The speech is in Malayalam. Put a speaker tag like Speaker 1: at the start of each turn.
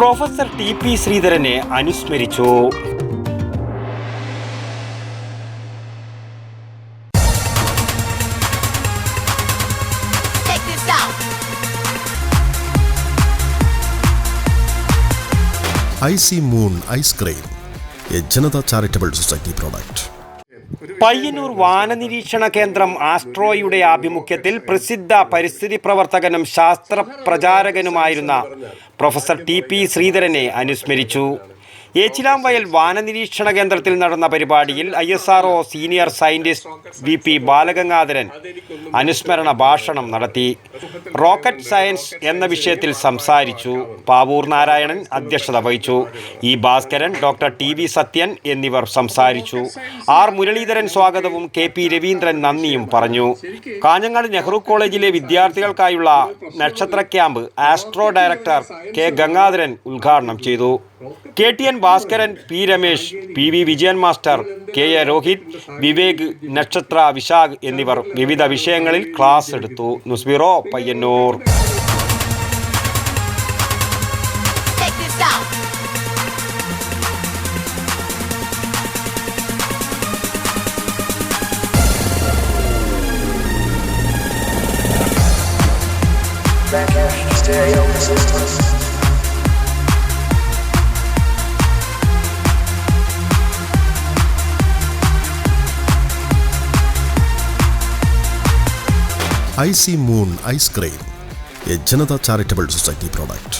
Speaker 1: Professor TP. ശ്രീധരനെ അനുസ്മരിച്ചു.
Speaker 2: Icy moon ice cream, A Janata charitable society product.
Speaker 1: Payyanur വാനനിരീക്ഷണ കേന്ദ്രം ആസ്ട്രോയുടെ ആഭിമുഖ്യത്തിൽ പ്രസിദ്ധ പരിസ്ഥിതി പ്രവർത്തകനും ശാസ്ത്ര പ്രചാരകനുമായിരുന്ന പ്രൊഫസർ ടി.പി. ശ്രീധരനെ അനുസ്മരിച്ചു. ഏച്ചിലാംവയൽ വാനനിരീക്ഷണ കേന്ദ്രത്തിൽ നടന്ന പരിപാടിയിൽ ISRO senior scientist VP Balagangadharan അനുസ്മരണ ഭാഷണം നടത്തി. റോക്കറ്റ് സയൻസ് എന്ന വിഷയത്തിൽ സംസാരിച്ചു. പാവൂർ നാരായണൻ അധ്യക്ഷത വഹിച്ചു. E. Bhaskaran, doctor TV. Sathyan എന്നിവർ സംസാരിച്ചു. R. മുരളീധരൻ സ്വാഗതവും KP. രവീന്ദ്രൻ നന്ദിയും പറഞ്ഞു. കാഞ്ഞങ്ങാട് നെഹ്റു കോളേജിലെ വിദ്യാർത്ഥികൾക്കായുള്ള നക്ഷത്ര camp astro director K. Gangadharan ഉദ്ഘാടനം ചെയ്തു. KTN Bhaskaran, P. Ramesh, PV. Vijayan master, KA. Rohit, Vivek, Nakshatra, Vishakh എന്നിവർ വിവിധ വിഷയങ്ങളിൽ ക്ലാസ് എടുത്തു. News bureau, Payyannur.
Speaker 2: Icy moon ice cream, A Janata charitable society product.